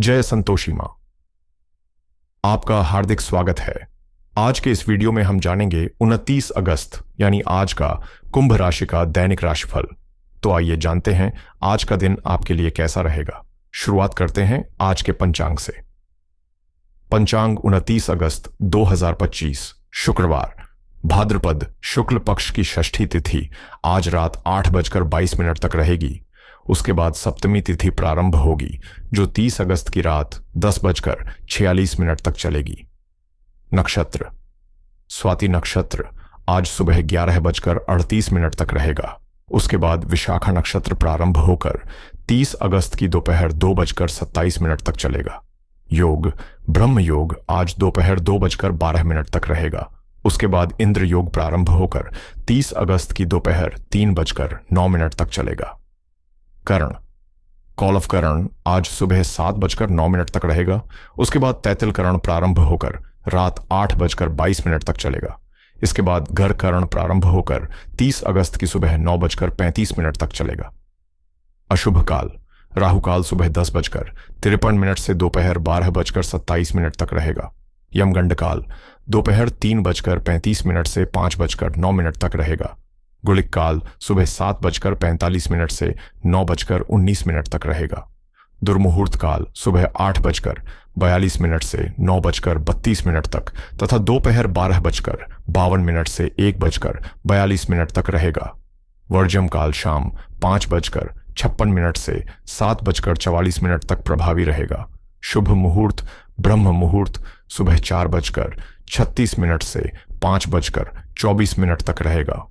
जय संतोषी मां। आपका हार्दिक स्वागत है। आज के इस वीडियो में हम जानेंगे 29 अगस्त यानी आज का कुंभ राशि का दैनिक राशिफल। तो आइए जानते हैं आज का दिन आपके लिए कैसा रहेगा। शुरुआत करते हैं आज के पंचांग से। पंचांग 29 अगस्त 2025 शुक्रवार, भाद्रपद शुक्ल पक्ष की षष्ठी तिथि आज रात 8:22 तक रहेगी। उसके बाद सप्तमी तिथि प्रारंभ होगी जो 30 अगस्त की रात 10:46 तक चलेगी। नक्षत्र स्वाति नक्षत्र आज सुबह 11:38 तक रहेगा। उसके बाद विशाखा नक्षत्र प्रारंभ होकर 30 अगस्त की दोपहर 2:27 तक चलेगा। योग ब्रह्म योग आज दोपहर 2:12 तक रहेगा। उसके बाद इंद्र योग प्रारंभ होकर 30 अगस्त की दोपहर 3:09 तक चलेगा। करण कॉल ऑफ करण आज सुबह 7:09 तक रहेगा। उसके बाद तैतिल करण प्रारंभ होकर रात 8:22 तक चलेगा। इसके बाद घर करण प्रारंभ होकर 30 अगस्त की सुबह 9:35 तक चलेगा। अशुभ काल राहु काल सुबह 10:53 से दोपहर 12:27 तक रहेगा। यमगंड काल दोपहर 3:35 से 5:09 तक रहेगा। गुलिक काल सुबह 7:45 से 9:19 तक रहेगा। दुर्मुहूर्त काल सुबह 8:42 से 9:32 तक तथा दोपहर 12:52 से 1:42 तक रहेगा। वर्जम काल शाम 5:56 से 7:44 तक प्रभावी रहेगा। शुभ मुहूर्त ब्रह्म मुहूर्त सुबह 4:36 से 5:24 तक रहेगा।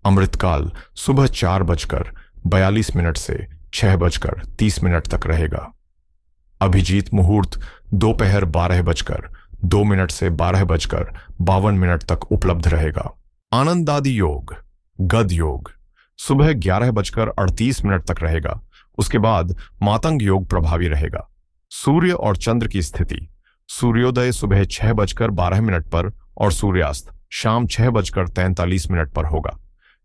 अमृतकाल सुबह 4:42 से 6:30 तक रहेगा। अभिजीत मुहूर्त दोपहर 12:02 से 12:52 तक उपलब्ध रहेगा। आनंदादि योग गद योग सुबह 11:38 तक रहेगा। उसके बाद मातंग योग प्रभावी रहेगा। सूर्य और चंद्र की स्थिति सूर्योदय सुबह 6:12 पर और सूर्यास्त शाम 6:43 पर होगा।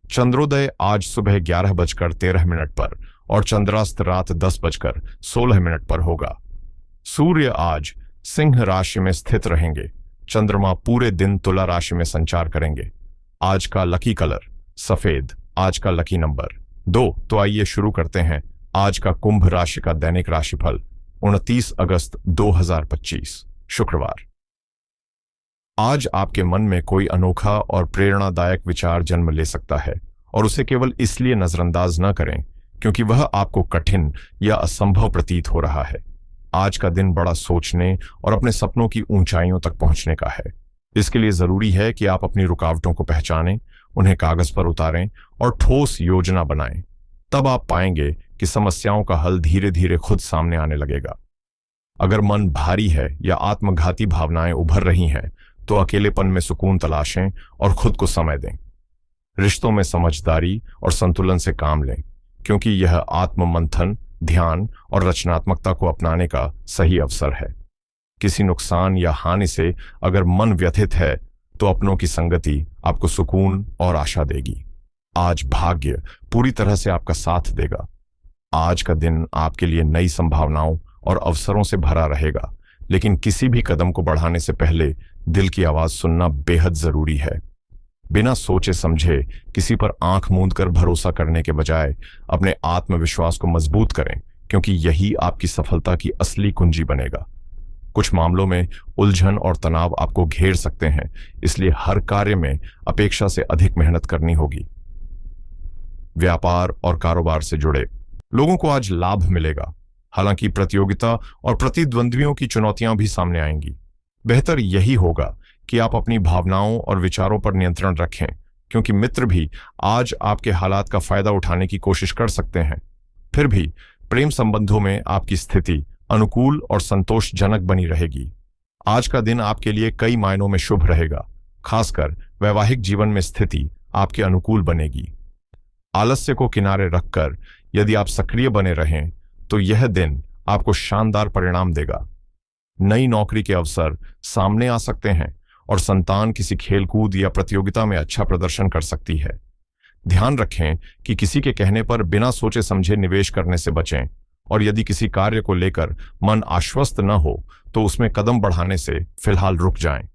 चंद्रोदय आज सुबह 11:13 पर और चंद्रास्त रात 10:16 पर होगा। सूर्य आज सिंह राशि में स्थित रहेंगे। चंद्रमा पूरे दिन तुला राशि में संचार करेंगे। आज का लकी कलर सफेद, आज का लकी नंबर 2। तो आइए शुरू करते हैं आज का कुंभ राशि का दैनिक राशिफल 29 अगस्त 2025 शुक्रवार। आज आपके मन में कोई अनोखा और प्रेरणादायक विचार जन्म ले सकता है और उसे केवल इसलिए नजरअंदाज न करें क्योंकि वह आपको कठिन या असंभव प्रतीत हो रहा है। आज का दिन बड़ा सोचने और अपने सपनों की ऊंचाइयों तक पहुंचने का है। इसके लिए जरूरी है कि आप अपनी रुकावटों को पहचानें, उन्हें कागज पर उतारें और ठोस योजना बनाएं। तब आप पाएंगे कि समस्याओं का हल धीरे धीरे खुद सामने आने लगेगा। अगर मन भारी है या आत्मघाती भावनाएं उभर रही हैं तो अकेलेपन में सुकून तलाशें और खुद को समय दें। रिश्तों में समझदारी और संतुलन से काम लें क्योंकि यह आत्म मंथन, ध्यान और रचनात्मकता को अपनाने का सही अवसर है। किसी नुकसान या हानि से अगर मन व्यथित है तो अपनों की संगति आपको सुकून और आशा देगी। आज भाग्य पूरी तरह से आपका साथ देगा। आज का दिन आपके लिए नई संभावनाओं और अवसरों से भरा रहेगा, लेकिन किसी भी कदम को बढ़ाने से पहले दिल की आवाज सुनना बेहद जरूरी है। बिना सोचे समझे किसी पर आंख मूंद कर भरोसा करने के बजाय अपने आत्मविश्वास को मजबूत करें क्योंकि यही आपकी सफलता की असली कुंजी बनेगा। कुछ मामलों में उलझन और तनाव आपको घेर सकते हैं, इसलिए हर कार्य में अपेक्षा से अधिक मेहनत करनी होगी। व्यापार और कारोबार से जुड़े लोगों को आज लाभ मिलेगा, हालांकि प्रतियोगिता और प्रतिद्वंद्वियों की चुनौतियां भी सामने आएंगी। बेहतर यही होगा कि आप अपनी भावनाओं और विचारों पर नियंत्रण रखें क्योंकि मित्र भी आज आपके हालात का फायदा उठाने की कोशिश कर सकते हैं। फिर भी प्रेम संबंधों में आपकी स्थिति अनुकूल और संतोषजनक बनी रहेगी। आज का दिन आपके लिए कई मायनों में शुभ रहेगा, खासकर वैवाहिक जीवन में स्थिति आपके अनुकूल बनेगी। आलस्य को किनारे रखकर यदि आप सक्रिय बने रहें तो यह दिन आपको शानदार परिणाम देगा। नई नौकरी के अवसर सामने आ सकते हैं और संतान किसी खेलकूद या प्रतियोगिता में अच्छा प्रदर्शन कर सकती है। ध्यान रखें कि किसी के कहने पर बिना सोचे समझे निवेश करने से बचें और यदि किसी कार्य को लेकर मन आश्वस्त न हो तो उसमें कदम बढ़ाने से फिलहाल रुक जाएं।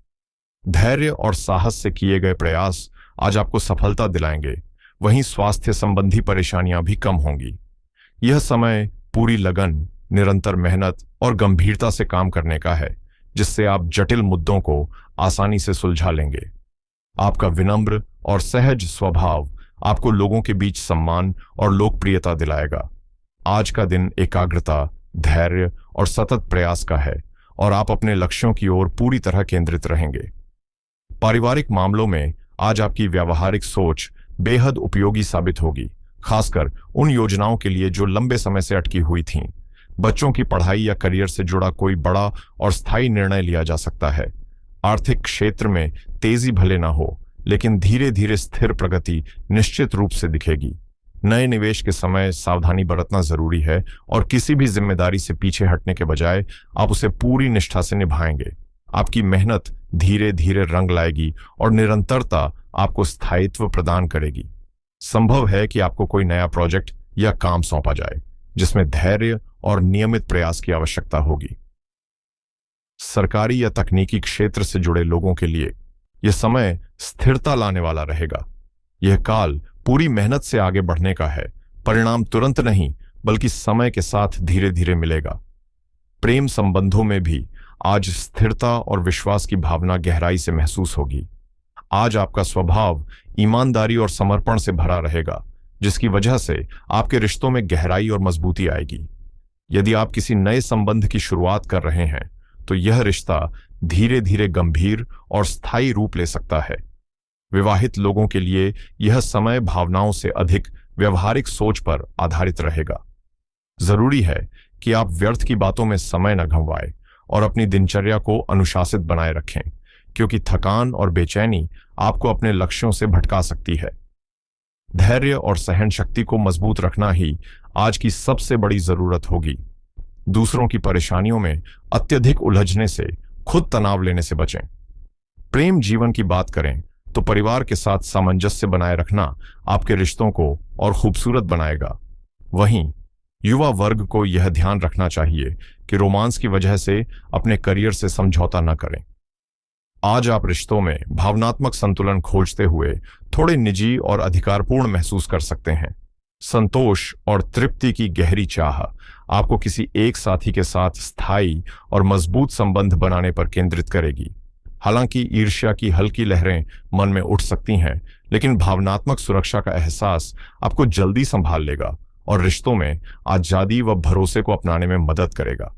धैर्य और साहस से किए गए प्रयास आज आपको सफलता दिलाएंगे। वहीं स्वास्थ्य संबंधी परेशानियां भी कम होंगी। यह समय पूरी लगन, निरंतर मेहनत और गंभीरता से काम करने का है, जिससे आप जटिल मुद्दों को आसानी से सुलझा लेंगे। आपका विनम्र और सहज स्वभाव आपको लोगों के बीच सम्मान और लोकप्रियता दिलाएगा। आज का दिन एकाग्रता, धैर्य और सतत प्रयास का है और आप अपने लक्ष्यों की ओर पूरी तरह केंद्रित रहेंगे। पारिवारिक मामलों में आज आपकी व्यावहारिक सोच बेहद उपयोगी साबित होगी, खासकर उन योजनाओं के लिए जो लंबे समय से अटकी हुई थीं। बच्चों की पढ़ाई या करियर से जुड़ा कोई बड़ा और स्थायी निर्णय लिया जा सकता है। आर्थिक क्षेत्र में तेजी भले ना हो, लेकिन धीरे धीरे स्थिर प्रगति निश्चित रूप से दिखेगी। नए निवेश के समय सावधानी बरतना जरूरी है और किसी भी जिम्मेदारी से पीछे हटने के बजाय आप उसे पूरी निष्ठा से निभाएंगे। आपकी मेहनत धीरे धीरे रंग लाएगी और निरंतरता आपको स्थायित्व प्रदान करेगी। संभव है कि आपको कोई नया प्रोजेक्ट या काम सौंपा जाए जिसमें धैर्य और नियमित प्रयास की आवश्यकता होगी। सरकारी या तकनीकी क्षेत्र से जुड़े लोगों के लिए यह समय स्थिरता लाने वाला रहेगा। यह काल पूरी मेहनत से आगे बढ़ने का है। परिणाम तुरंत नहीं, बल्कि समय के साथ धीरे धीरे मिलेगा। प्रेम संबंधों में भी आज स्थिरता और विश्वास की भावना गहराई से महसूस होगी। आज आपका स्वभाव ईमानदारी और समर्पण से भरा रहेगा, जिसकी वजह से आपके रिश्तों में गहराई और मजबूती आएगी। यदि आप किसी नए संबंध की शुरुआत कर रहे हैं तो यह रिश्ता धीरे धीरे गंभीर और स्थायी रूप ले सकता है। विवाहित लोगों के लिए यह समय भावनाओं से अधिक व्यवहारिक सोच पर आधारित रहेगा। जरूरी है कि आप व्यर्थ की बातों में समय न गंवाएं और अपनी दिनचर्या को अनुशासित बनाए रखें, क्योंकि थकान और बेचैनी आपको अपने लक्ष्यों से भटका सकती है। धैर्य और सहन शक्ति को मजबूत रखना ही आज की सबसे बड़ी जरूरत होगी। दूसरों की परेशानियों में अत्यधिक उलझने से खुद तनाव लेने से बचें। प्रेम जीवन की बात करें तो परिवार के साथ सामंजस्य बनाए रखना आपके रिश्तों को और खूबसूरत बनाएगा। वहीं युवा वर्ग को यह ध्यान रखना चाहिए कि रोमांस की वजह से अपने करियर से समझौता न करें। आज आप रिश्तों में भावनात्मक संतुलन खोजते हुए थोड़े निजी और अधिकारपूर्ण महसूस कर सकते हैं। संतोष और तृप्ति की गहरी चाह आपको किसी एक साथी के साथ स्थायी और मजबूत संबंध बनाने पर केंद्रित करेगी। हालांकि ईर्ष्या की हल्की लहरें मन में उठ सकती हैं, लेकिन भावनात्मक सुरक्षा का एहसास आपको जल्दी संभाल लेगा और रिश्तों में आजादी व भरोसे को अपनाने में मदद करेगा।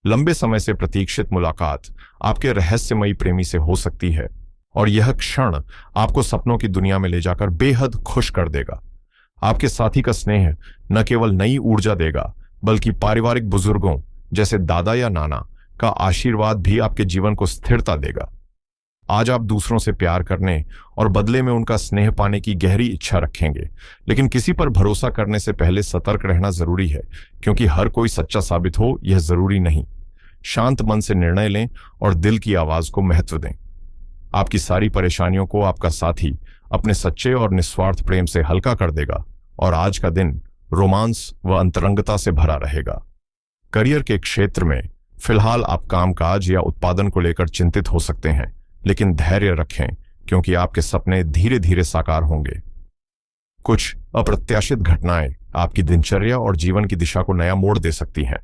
लंबे समय से प्रतीक्षित मुलाकात आपके रहस्यमयी प्रेमी से हो सकती है और यह क्षण आपको सपनों की दुनिया में ले जाकर बेहद खुश कर देगा। आपके साथी का स्नेह न केवल नई ऊर्जा देगा, बल्कि पारिवारिक बुजुर्गों जैसे दादा या नाना का आशीर्वाद भी आपके जीवन को स्थिरता देगा। आज आप दूसरों से प्यार करने और बदले में उनका स्नेह पाने की गहरी इच्छा रखेंगे, लेकिन किसी पर भरोसा करने से पहले सतर्क रहना जरूरी है, क्योंकि हर कोई सच्चा साबित हो यह जरूरी नहीं। शांत मन से निर्णय लें और दिल की आवाज को महत्व दें। आपकी सारी परेशानियों को आपका साथी अपने सच्चे और निस्वार्थ प्रेम से हल्का कर देगा और आज का दिन रोमांस व अंतरंगता से भरा रहेगा। करियर के क्षेत्र में फिलहाल आप कामकाज या उत्पादन को लेकर चिंतित हो सकते हैं, लेकिन धैर्य रखें, क्योंकि आपके सपने धीरे धीरे साकार होंगे। कुछ अप्रत्याशित घटनाएं आपकी दिनचर्या और जीवन की दिशा को नया मोड़ दे सकती हैं।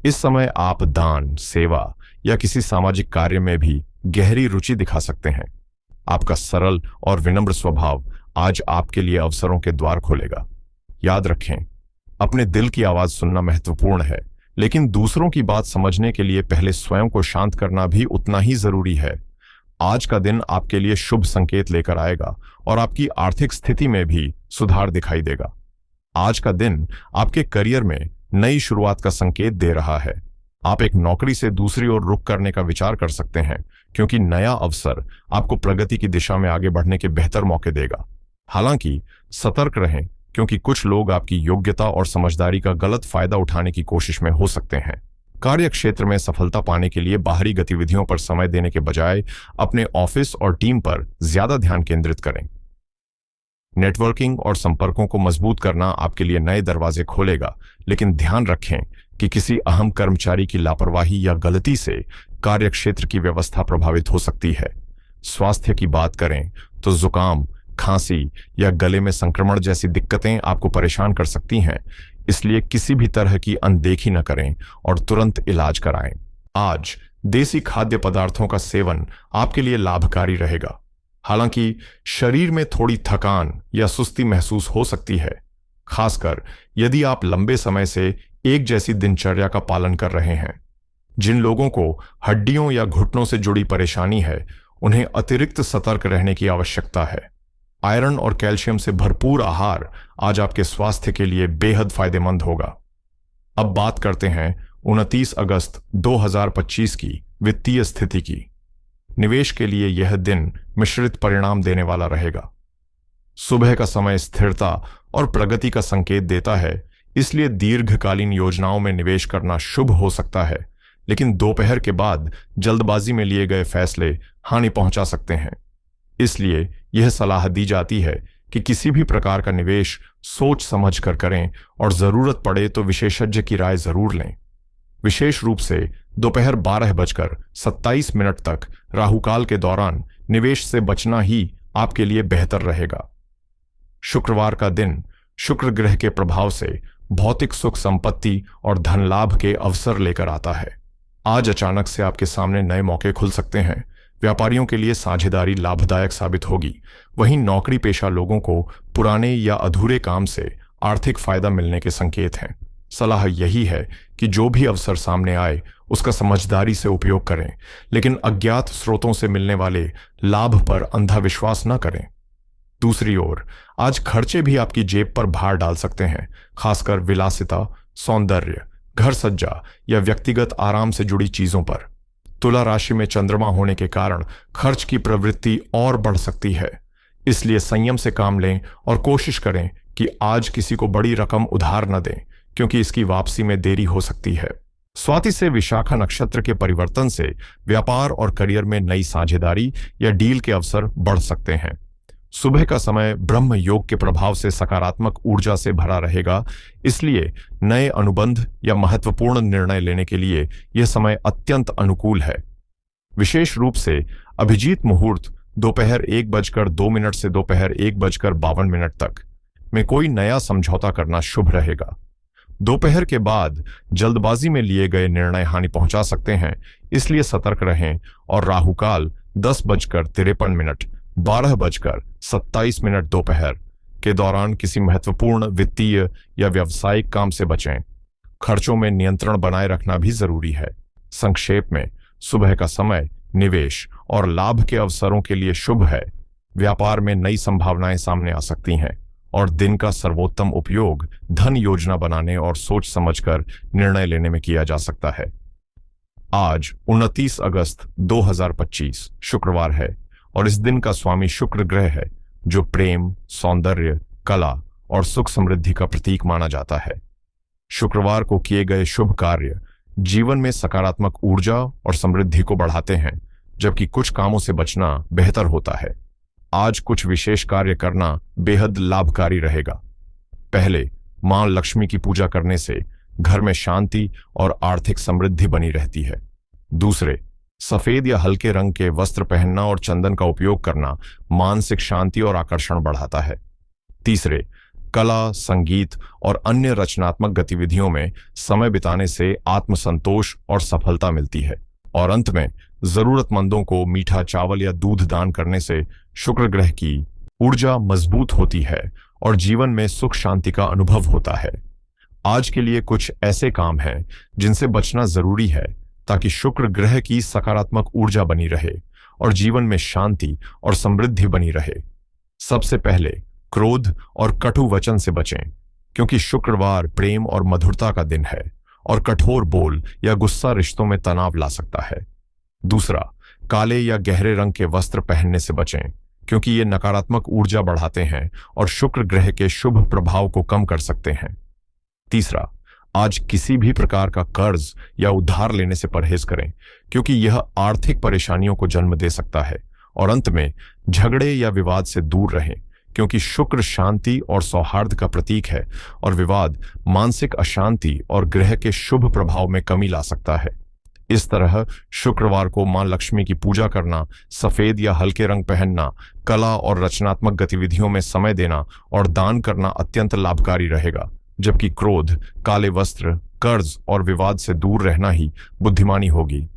इस समय आप दान, सेवा या किसी सामाजिक कार्य में भी गहरी रुचि दिखा सकते हैं। आपका सरल और विनम्र स्वभाव आज आपके लिए अवसरों के द्वार खोलेगा। याद रखें, अपने दिल की आवाज सुनना महत्वपूर्ण है, लेकिन दूसरों की बात समझने के लिए पहले स्वयं को शांत करना भी उतना ही जरूरी है। आज का दिन आपके लिए शुभ संकेत लेकर आएगा और आपकी आर्थिक स्थिति में भी सुधार दिखाई देगा। आज का दिन आपके करियर में नई शुरुआत का संकेत दे रहा है। आप एक नौकरी से दूसरी ओर रुख करने का विचार कर सकते हैं, क्योंकि नया अवसर आपको प्रगति की दिशा में आगे बढ़ने के बेहतर मौके देगा। हालांकि सतर्क रहें, क्योंकि कुछ लोग आपकी योग्यता और समझदारी का गलत फायदा उठाने की कोशिश में हो सकते हैं। कार्य क्षेत्र में सफलता पाने के लिए बाहरी गतिविधियों पर समय देने के बजाय अपने ऑफिस और टीम पर ज्यादा ध्यान केंद्रित करें। नेटवर्किंग और संपर्कों को मजबूत करना आपके लिए नए दरवाजे खोलेगा, लेकिन ध्यान रखें कि किसी अहम कर्मचारी की लापरवाही या गलती से कार्यक्षेत्र की व्यवस्था प्रभावित हो सकती है। स्वास्थ्य की बात करें तो जुकाम, खांसी या गले में संक्रमण जैसी दिक्कतें आपको परेशान कर सकती हैं, इसलिए किसी भी तरह की अनदेखी न करें और तुरंत इलाज कराएं। आज देसी खाद्य पदार्थों का सेवन आपके लिए लाभकारी रहेगा। हालांकि शरीर में थोड़ी थकान या सुस्ती महसूस हो सकती है, खासकर यदि आप लंबे समय से एक जैसी दिनचर्या का पालन कर रहे हैं। जिन लोगों को हड्डियों या घुटनों से जुड़ी परेशानी है, उन्हें अतिरिक्त सतर्क रहने की आवश्यकता है। आयरन और कैल्शियम से भरपूर आहार आज आपके स्वास्थ्य के लिए बेहद फायदेमंद होगा। अब बात करते हैं 29 अगस्त 2025 की वित्तीय स्थिति की। निवेश के लिए यह दिन मिश्रित परिणाम देने वाला रहेगा। सुबह का समय स्थिरता और प्रगति का संकेत देता है, इसलिए दीर्घकालीन योजनाओं में निवेश करना शुभ हो सकता है, लेकिन दोपहर के बाद जल्दबाजी में लिए गए फैसले हानि पहुंचा सकते हैं। इसलिए यह सलाह दी जाती है कि किसी भी प्रकार का निवेश सोच समझ कर करें और जरूरत पड़े तो विशेषज्ञ की राय जरूर लें। विशेष रूप से दोपहर 12:27 तक राहुकाल के दौरान निवेश से बचना ही आपके लिए बेहतर रहेगा। शुक्रवार का दिन शुक्र ग्रह के प्रभाव से भौतिक सुख संपत्ति और धन लाभ के अवसर लेकर आता है। आज अचानक से आपके सामने नए मौके खुल सकते हैं। व्यापारियों के लिए साझेदारी लाभदायक साबित होगी। वहीं नौकरी पेशा लोगों को पुराने या अधूरे काम से आर्थिक फायदा मिलने के संकेत हैं। सलाह यही है कि जो भी अवसर सामने आए उसका समझदारी से उपयोग करें, लेकिन अज्ञात स्रोतों से मिलने वाले लाभ पर अंधा विश्वास न करें। दूसरी ओर आज खर्चे भी आपकी जेब पर भार डाल सकते हैं, खासकर विलासिता, सौंदर्य, घर सज्जा या व्यक्तिगत आराम से जुड़ी चीजों पर। तुला राशि में चंद्रमा होने के कारण खर्च की प्रवृत्ति और बढ़ सकती है, इसलिए संयम से काम लें और कोशिश करें कि आज किसी को बड़ी रकम उधार न दें, क्योंकि इसकी वापसी में देरी हो सकती है। स्वाति से विशाखा नक्षत्र के परिवर्तन से व्यापार और करियर में नई साझेदारी या डील के अवसर बढ़ सकते हैं। सुबह का समय ब्रह्म योग के प्रभाव से सकारात्मक ऊर्जा से भरा रहेगा, इसलिए नए अनुबंध या महत्वपूर्ण निर्णय लेने के लिए यह समय अत्यंत अनुकूल है। विशेष रूप से अभिजीत मुहूर्त दोपहर 1:02 से दोपहर 1:52 तक में कोई नया समझौता करना शुभ रहेगा। दोपहर के बाद जल्दबाजी में लिए गए निर्णय हानि पहुंचा सकते हैं, इसलिए सतर्क रहें और राहुकाल 10:53, 12:27 दोपहर के दौरान किसी महत्वपूर्ण वित्तीय या व्यावसायिक काम से बचें। खर्चों में नियंत्रण बनाए रखना भी जरूरी है। संक्षेप में, सुबह का समय निवेश और लाभ के अवसरों के लिए शुभ है। व्यापार में नई संभावनाएं सामने आ सकती हैं और दिन का सर्वोत्तम उपयोग धन योजना बनाने और सोच समझकर निर्णय लेने में किया जा सकता है। आज 29 अगस्त 2025 शुक्रवार है और इस दिन का स्वामी शुक्र ग्रह है, जो प्रेम, सौंदर्य, कला और सुख समृद्धि का प्रतीक माना जाता है। शुक्रवार को किए गए शुभ कार्य जीवन में सकारात्मक ऊर्जा और समृद्धि को बढ़ाते हैं, जबकि कुछ कामों से बचना बेहतर होता है। आज कुछ विशेष कार्य करना बेहद लाभकारी रहेगा। पहले, मां लक्ष्मी की पूजा करने से घर में शांति और आर्थिक समृद्धि बनी रहती है। दूसरे, सफेद या हल्के रंग के वस्त्र पहनना और चंदन का उपयोग करना मानसिक शांति और आकर्षण बढ़ाता है। तीसरे, कला, संगीत और अन्य रचनात्मक गतिविधियों में समय बिताने से आत्मसंतोष और सफलता मिलती है। और अंत में, जरूरतमंदों को मीठा चावल या दूध दान करने से शुक्र ग्रह की ऊर्जा मजबूत होती है और जीवन में सुख शांति का अनुभव होता है। आज के लिए कुछ ऐसे काम हैं जिनसे बचना जरूरी है, ताकि शुक्र ग्रह की सकारात्मक ऊर्जा बनी रहे और जीवन में शांति और समृद्धि बनी रहे। सबसे पहले, क्रोध और कटु वचन से बचें, क्योंकि शुक्रवार प्रेम और मधुरता का दिन है और कठोर बोल या गुस्सा रिश्तों में तनाव ला सकता है। दूसरा, काले या गहरे रंग के वस्त्र पहनने से बचें, क्योंकि ये नकारात्मक ऊर्जा बढ़ाते हैं और शुक्र ग्रह के शुभ प्रभाव को कम कर सकते हैं। तीसरा, आज किसी भी प्रकार का कर्ज या उधार लेने से परहेज करें, क्योंकि यह आर्थिक परेशानियों को जन्म दे सकता है। और अंत में, झगड़े या विवाद से दूर रहें, क्योंकि शुक्र शांति और सौहार्द का प्रतीक है और विवाद मानसिक अशांति और ग्रह के शुभ प्रभाव में कमी ला सकता है। इस तरह शुक्रवार को मां लक्ष्मी की पूजा करना, सफेद या हल्के रंग पहनना, कला और रचनात्मक गतिविधियों में समय देना और दान करना अत्यंत लाभकारी रहेगा, जबकि क्रोध, काले वस्त्र, कर्ज और विवाद से दूर रहना ही बुद्धिमानी होगी।